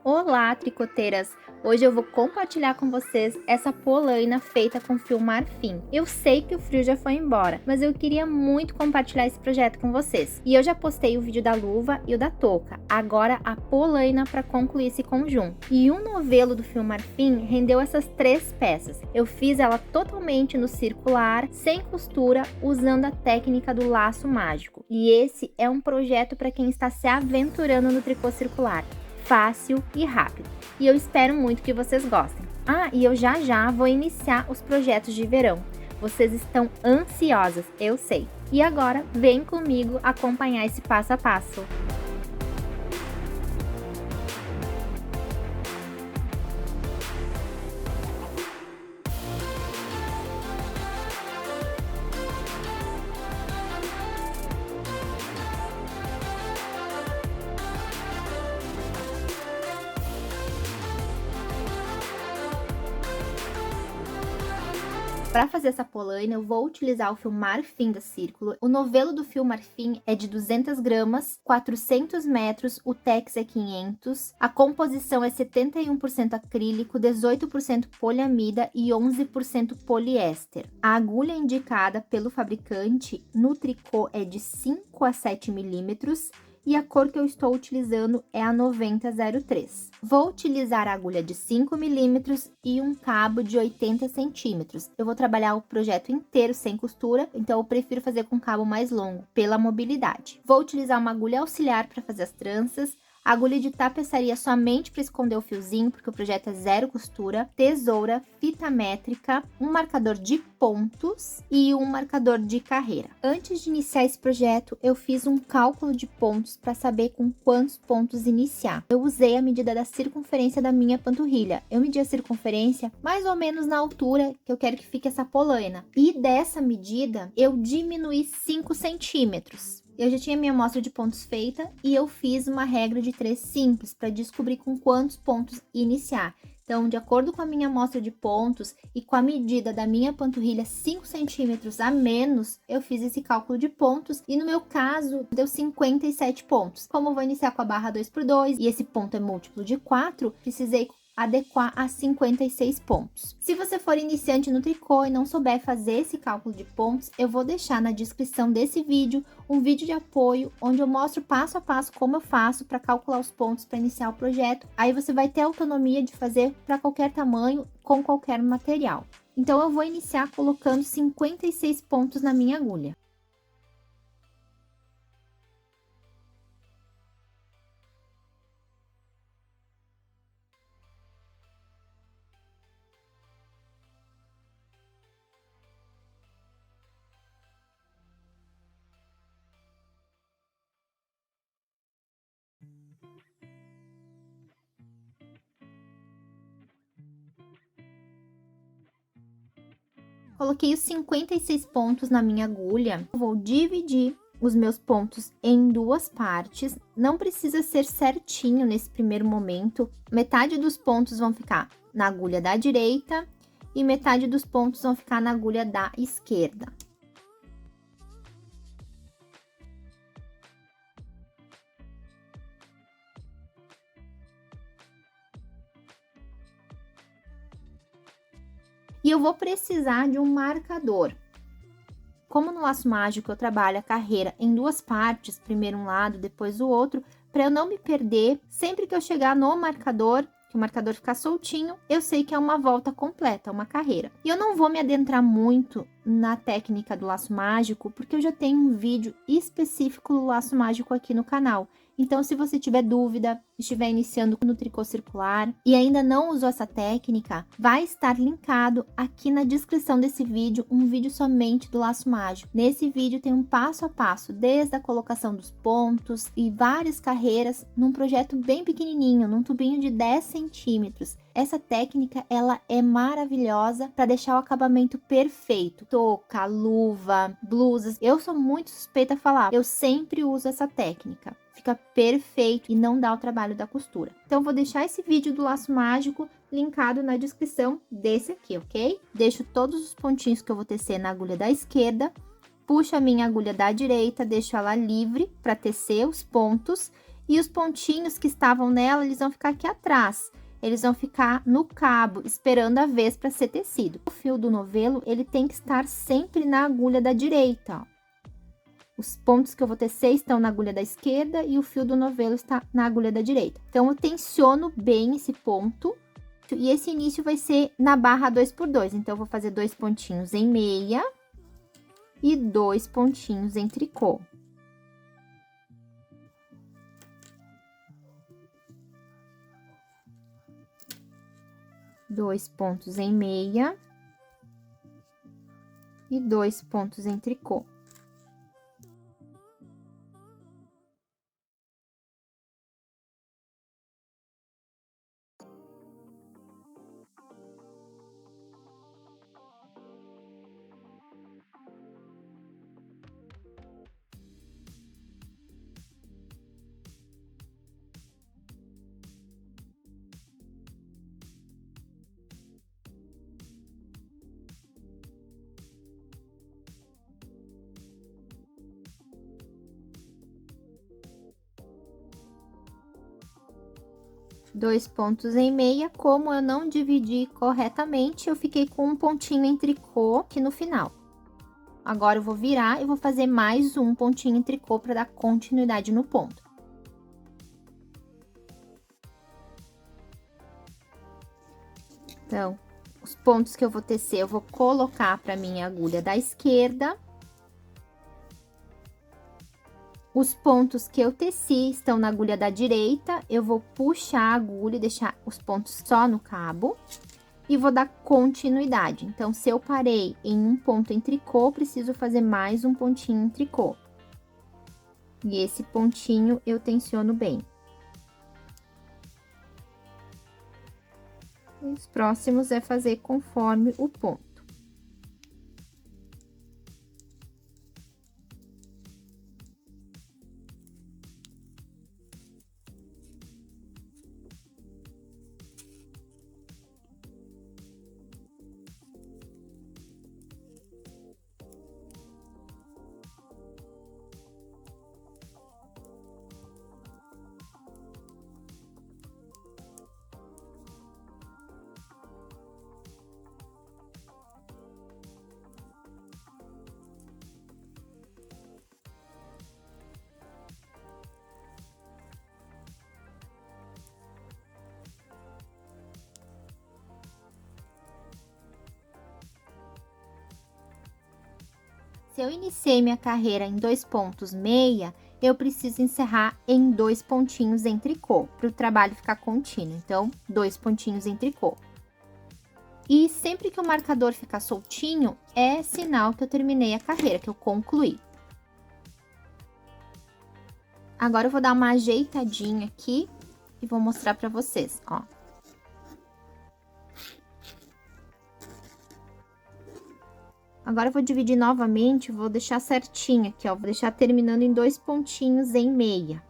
Olá, tricoteiras! Hoje eu vou compartilhar com vocês essa polaina feita com fio marfim. Eu sei que o frio já foi embora, mas eu queria muito compartilhar esse projeto com vocês. E eu já postei o vídeo da luva e o da touca, agora a polaina para concluir esse conjunto. E um novelo do fio marfim rendeu essas 3 peças. Eu fiz ela totalmente no circular, sem costura, usando a técnica do laço mágico. E esse é um projeto para quem está se aventurando no tricô circular. Fácil e rápido. E eu espero muito que vocês gostem. E eu já vou iniciar os projetos de verão. Vocês estão ansiosas, eu sei. E agora, vem comigo acompanhar esse passo a passo. Para fazer essa polaina, eu vou utilizar o fio marfim da Círculo. O novelo do fio marfim é de 200 gramas, 400 metros, o tex é 500. A composição é 71% acrílico, 18% poliamida e 11% poliéster. A agulha indicada pelo fabricante no tricô é de 5 a 7 milímetros. E a cor que eu estou utilizando é a 9003. Vou utilizar a agulha de 5 milímetros e um cabo de 80 centímetros. Eu vou trabalhar o projeto inteiro sem costura, então eu prefiro fazer com cabo mais longo, pela mobilidade. Vou utilizar uma agulha auxiliar para fazer as tranças, agulha de tapeçaria somente para esconder o fiozinho, porque o projeto é zero costura, tesoura, fita métrica, um marcador de pontos e um marcador de carreira. Antes de iniciar esse projeto, eu fiz um cálculo de pontos para saber com quantos pontos iniciar. Eu usei a medida da circunferência da minha panturrilha. Eu medi a circunferência mais ou menos na altura que eu quero que fique essa polaina. E dessa medida, eu diminuí 5 centímetros. Eu já tinha minha amostra de pontos feita e eu fiz uma regra de 3 simples para descobrir com quantos pontos iniciar. Então, de acordo com a minha amostra de pontos e com a medida da minha panturrilha 5 centímetros a menos, eu fiz esse cálculo de pontos e no meu caso deu 57 pontos. Como eu vou iniciar com a barra 2x2 e esse ponto é múltiplo de 4, precisei adequar a 56 pontos. Se você for iniciante no tricô e não souber fazer esse cálculo de pontos, eu vou deixar na descrição desse vídeo um vídeo de apoio onde eu mostro passo a passo como eu faço para calcular os pontos para iniciar o projeto. Aí você vai ter autonomia de fazer para qualquer tamanho, com qualquer material. Então eu vou iniciar colocando 56 pontos na minha agulha. Coloquei os 56 pontos na minha agulha. Eu vou dividir os meus pontos em 2 partes. Não precisa ser certinho nesse primeiro momento. Metade dos pontos vão ficar na agulha da direita e metade dos pontos vão ficar na agulha da esquerda. E eu vou precisar de um marcador. Como no laço mágico eu trabalho a carreira em 2 partes, primeiro um lado, depois o outro, para eu não me perder, sempre que eu chegar no marcador, que o marcador ficar soltinho, eu sei que é uma volta completa, uma carreira. E eu não vou me adentrar muito na técnica do laço mágico, porque eu já tenho um vídeo específico do laço mágico aqui no canal. Então, se você tiver dúvida, estiver iniciando no tricô circular e ainda não usou essa técnica, vai estar linkado aqui na descrição desse vídeo, um vídeo somente do laço mágico. Nesse vídeo tem um passo a passo, desde a colocação dos pontos e várias carreiras, num projeto bem pequenininho, num tubinho de 10 centímetros. Essa técnica, ela é maravilhosa para deixar o acabamento perfeito. Touca, luva, blusas. Eu sou muito suspeita a falar, eu sempre uso essa técnica. Fica perfeito e não dá o trabalho da costura. Então, vou deixar esse vídeo do laço mágico linkado na descrição desse aqui, ok? Deixo todos os pontinhos que eu vou tecer na agulha da esquerda, puxo a minha agulha da direita, deixo ela livre para tecer os pontos E os pontinhos que estavam nela, eles vão ficar aqui atrás. Eles vão ficar no cabo, esperando a vez para ser tecido. O fio do novelo, ele tem que estar sempre na agulha da direita, ó. Os pontos que eu vou tecer estão na agulha da esquerda e o fio do novelo está na agulha da direita. Então, eu tensiono bem esse ponto. E esse início vai ser na barra 2x2. Então, eu vou fazer 2 pontinhos em meia e 2 pontinhos em tricô. Dois pontos em meia e 2 pontos em tricô. Dois pontos em meia, como eu não dividi corretamente, eu fiquei com um pontinho em tricô aqui no final. Agora, eu vou virar e vou fazer mais um pontinho em tricô para dar continuidade no ponto. Então, os pontos que eu vou tecer, eu vou colocar para minha agulha da esquerda. Os pontos que eu teci estão na agulha da direita, eu vou puxar a agulha e deixar os pontos só no cabo. E vou dar continuidade. Então, se eu parei em um ponto em tricô, preciso fazer mais um pontinho em tricô. E esse pontinho eu tensiono bem. Os próximos é fazer conforme o ponto. Se eu iniciei minha carreira em 2 pontos meia, eu preciso encerrar em 2 pontinhos em tricô, para o trabalho ficar contínuo. Então, 2 pontinhos em tricô. E sempre que o marcador ficar soltinho, é sinal que eu terminei a carreira, que eu concluí. Agora, eu vou dar uma ajeitadinha aqui e vou mostrar para vocês, ó. Agora, eu vou dividir novamente, vou deixar certinho aqui, ó. Vou deixar terminando em 2 pontinhos em meia.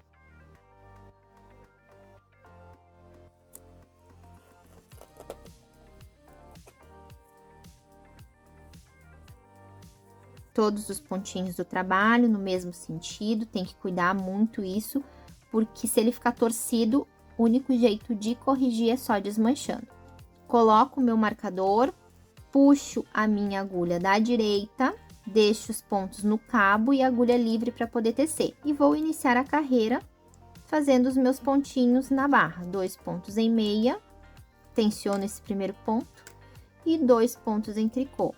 Todos os pontinhos do trabalho no mesmo sentido, tem que cuidar muito isso, porque se ele ficar torcido, o único jeito de corrigir é só desmanchando. Coloco o meu marcador, puxo a minha agulha da direita, deixo os pontos no cabo e a agulha livre para poder tecer. E vou iniciar a carreira fazendo os meus pontinhos na barra. 2 pontos em meia, tensiono esse primeiro ponto e 2 pontos em tricô.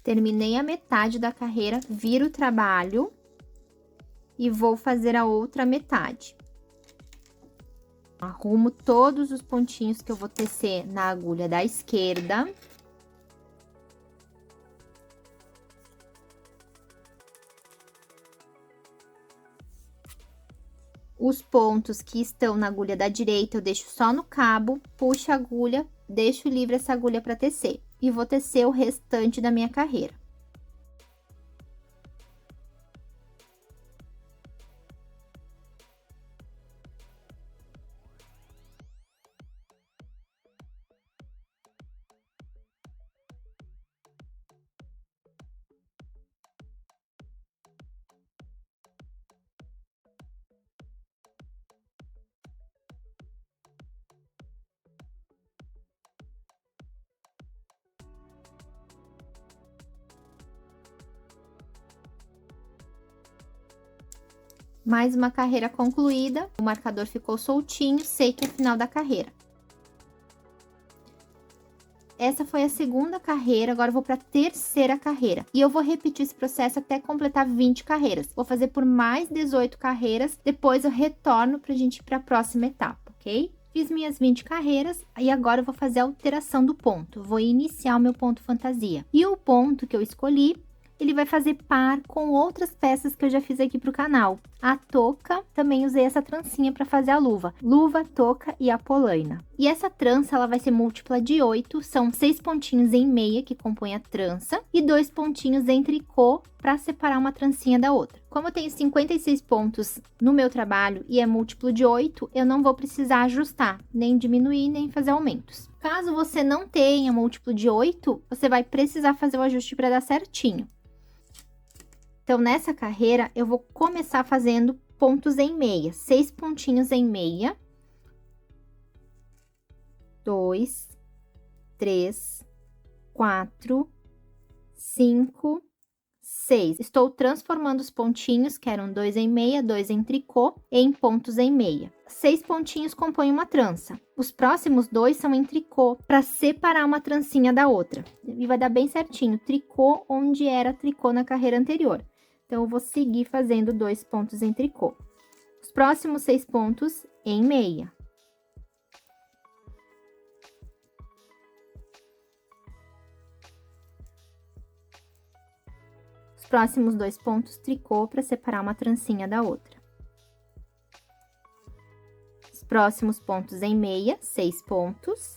Terminei a metade da carreira, viro o trabalho e vou fazer a outra metade. Arrumo todos os pontinhos que eu vou tecer na agulha da esquerda. Os pontos que estão na agulha da direita, eu deixo só no cabo, puxo a agulha, deixo livre essa agulha para tecer. E vou tecer o restante da minha carreira. Mais uma carreira concluída, o marcador ficou soltinho, sei que é final da carreira. Essa foi a segunda carreira, agora eu vou para a terceira carreira. E eu vou repetir esse processo até completar 20 carreiras. Vou fazer por mais 18 carreiras, depois eu retorno para a gente ir para a próxima etapa, ok? Fiz minhas 20 carreiras e agora eu vou fazer a alteração do ponto. Vou iniciar o meu ponto fantasia. E o ponto que eu escolhi, ele vai fazer par com outras peças que eu já fiz aqui pro canal. A touca, também usei essa trancinha para fazer a luva. Luva, touca e a polaina. E essa trança, ela vai ser múltipla de 8, são 6 pontinhos em meia que compõem a trança e 2 pontinhos em tricô para separar uma trancinha da outra. Como eu tenho 56 pontos no meu trabalho e é múltiplo de 8, eu não vou precisar ajustar, nem diminuir, nem fazer aumentos. Caso você não tenha múltiplo de 8, você vai precisar fazer o ajuste para dar certinho. Então, nessa carreira, eu vou começar fazendo pontos em meia. 6 pontinhos em meia. 2, 3, 4, 5, 6. Estou transformando os pontinhos, que eram 2 em meia, 2 em tricô, em pontos em meia. 6 pontinhos compõem uma trança. Os próximos 2 são em tricô, para separar uma trancinha da outra. E vai dar bem certinho, tricô onde era tricô na carreira anterior. Então, eu vou seguir fazendo 2 pontos em tricô. Os próximos 6 pontos em meia. Os próximos 2 pontos tricô para separar uma trancinha da outra. Os próximos pontos em meia, 6 pontos.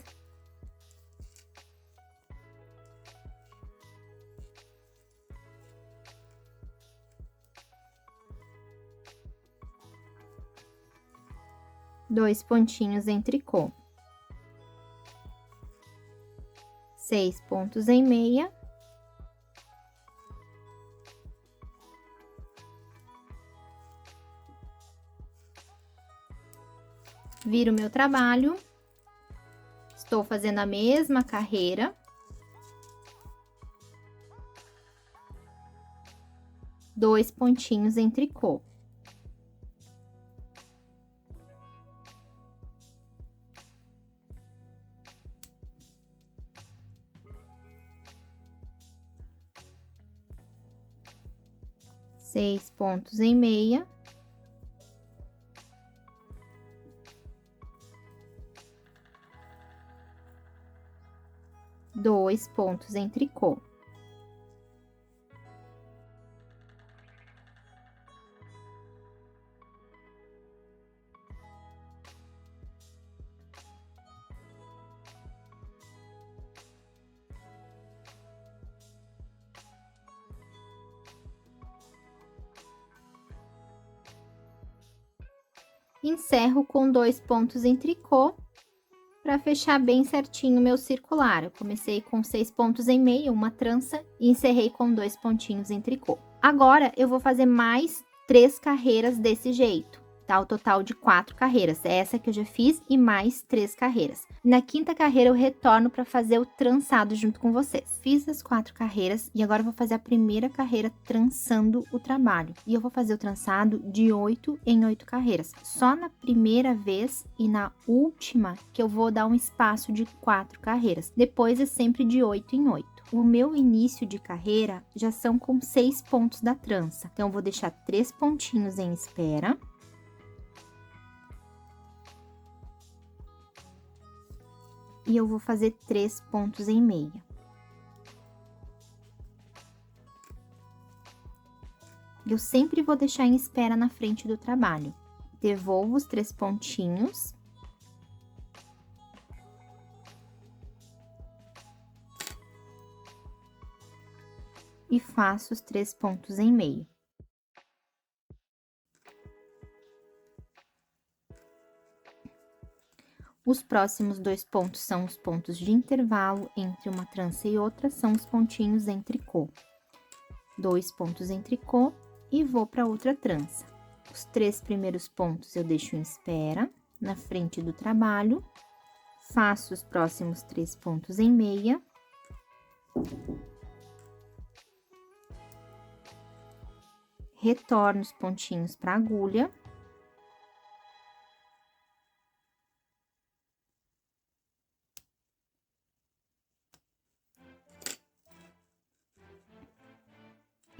Dois pontinhos em tricô. 6 pontos em meia. Viro o meu trabalho. Estou fazendo a mesma carreira. Dois pontinhos em tricô. Seis pontos em meia. Dois pontos em tricô. Encerro com 2 pontos em tricô, para fechar bem certinho o meu circular. Eu comecei com 6 pontos em meia, uma trança, e encerrei com 2 pontinhos em tricô. Agora, eu vou fazer mais 3 carreiras desse jeito, tá? O total de 4 carreiras. É essa que eu já fiz e mais 3 carreiras. Na quinta carreira, eu retorno para fazer o trançado junto com vocês. Fiz as 4 carreiras e agora eu vou fazer a primeira carreira trançando o trabalho. E eu vou fazer o trançado de 8 em 8 carreiras. Só na primeira vez e na última que eu vou dar um espaço de 4 carreiras. Depois é sempre de 8 em 8. O meu início de carreira já são com 6 pontos da trança. Então, eu vou deixar 3 pontinhos em espera. e eu vou fazer 3 pontos em meia. Eu sempre vou deixar em espera na frente do trabalho. Devolvo os 3 pontinhos. E faço os 3 pontos em meio. Os próximos 2 pontos são os pontos de intervalo entre uma trança e outra, são os pontinhos em tricô. 2 pontos em tricô e vou para outra trança. Os 3 primeiros pontos eu deixo em espera, na frente do trabalho, faço os próximos 3 pontos em meia. Retorno os pontinhos para a agulha.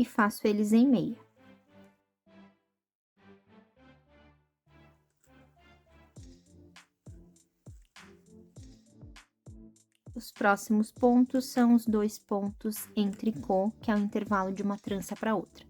E faço eles em meia. Os próximos pontos são os 2 pontos em tricô, que é o intervalo de uma trança para outra.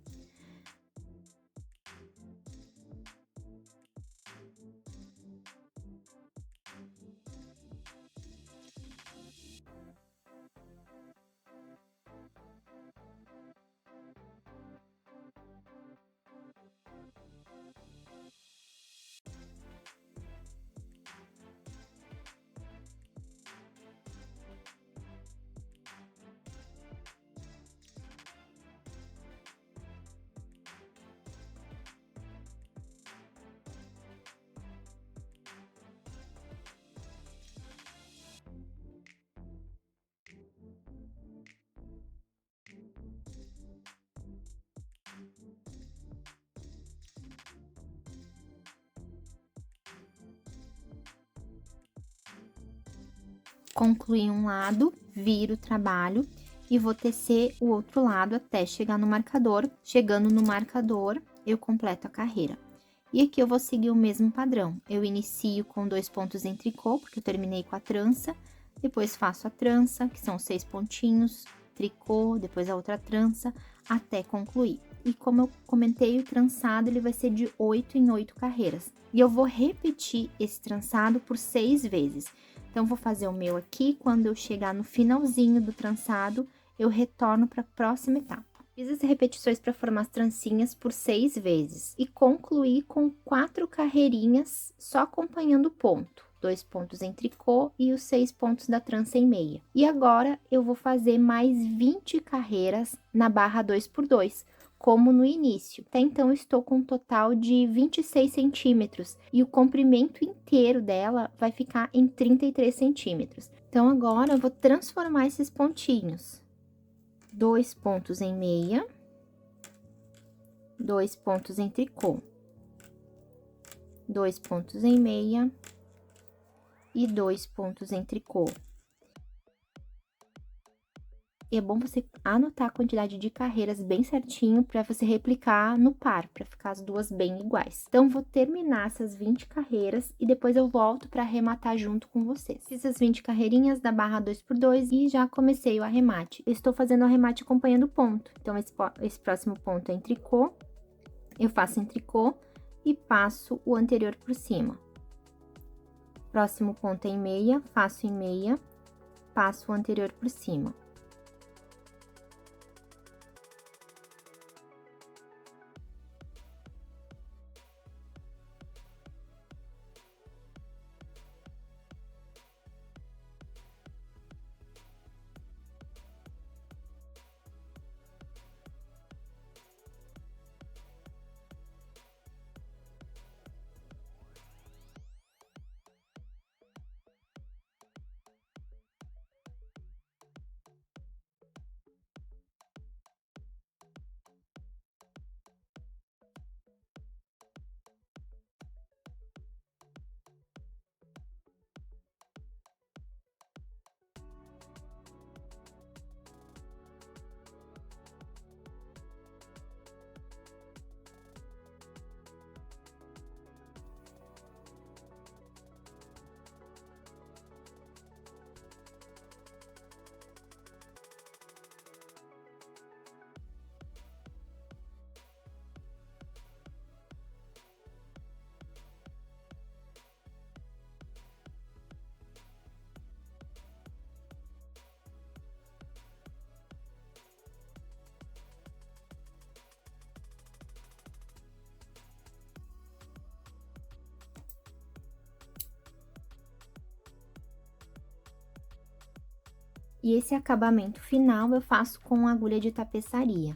Concluí um lado, viro o trabalho e vou tecer o outro lado até chegar no marcador. Chegando no marcador, eu completo a carreira. E aqui eu vou seguir o mesmo padrão. Eu inicio com 2 pontos em tricô, porque eu terminei com a trança. Depois faço a trança, que são 6 pontinhos, tricô, depois a outra trança, até concluir. E como eu comentei, o trançado ele vai ser de 8 em 8 carreiras. E eu vou repetir esse trançado por 6 vezes. Então, vou fazer o meu aqui, quando eu chegar no finalzinho do trançado, eu retorno para a próxima etapa. Fiz as repetições para formar as trancinhas por 6 vezes e concluí com 4 carreirinhas só acompanhando o ponto. 2 pontos em tricô e os 6 pontos da trança em meia. E agora, eu vou fazer mais 20 carreiras na barra 2x2, como no início. Até então, eu estou com um total de 26 centímetros e o comprimento inteiro dela vai ficar em 33 centímetros. Então, agora, eu vou transformar esses pontinhos. 2 pontos em meia, 2 pontos em tricô, 2 pontos em meia e 2 pontos em tricô. E é bom você anotar a quantidade de carreiras bem certinho para você replicar no par, para ficar as duas bem iguais. Então, vou terminar essas 20 carreiras e depois eu volto para arrematar junto com vocês. Fiz as 20 carreirinhas da barra 2x2 e já comecei o arremate. Eu estou fazendo o arremate acompanhando o ponto. Então, esse próximo ponto é em tricô, eu faço em tricô e passo o anterior por cima. Próximo ponto é em meia, faço em meia, passo o anterior por cima. E esse acabamento final eu faço com agulha de tapeçaria.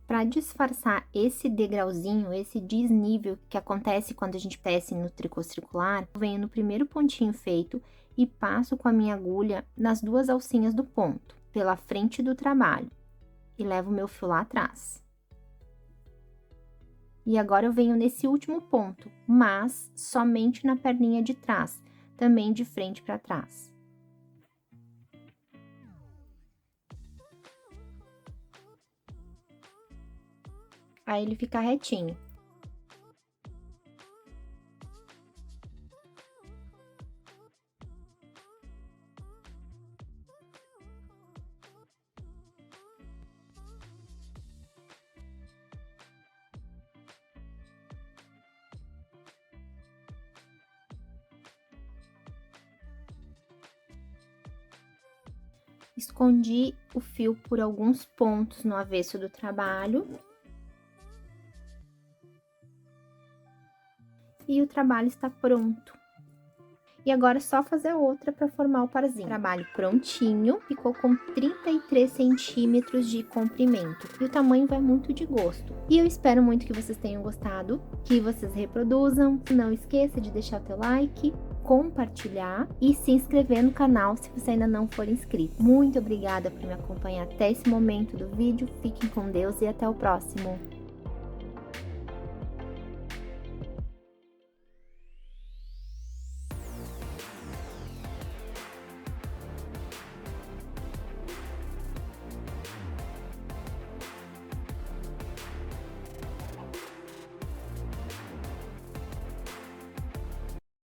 Para disfarçar esse degrauzinho, esse desnível que acontece quando a gente tece no tricô circular, eu venho no primeiro pontinho feito e passo com a minha agulha nas duas alcinhas do ponto, pela frente do trabalho, e levo o meu fio lá atrás. E agora eu venho nesse último ponto, mas somente na perninha de trás, também de frente para trás. Aí ele fica retinho. Escondi o fio por alguns pontos no avesso do trabalho. E o trabalho está pronto. E agora é só fazer outra para formar o parzinho. Trabalho prontinho, ficou com 33 centímetros de comprimento. E o tamanho vai muito de gosto. E eu espero muito que vocês tenham gostado, que vocês reproduzam. Não esqueça de deixar o teu like, compartilhar e se inscrever no canal se você ainda não for inscrito. Muito obrigada por me acompanhar até esse momento do vídeo. Fiquem com Deus e até o próximo.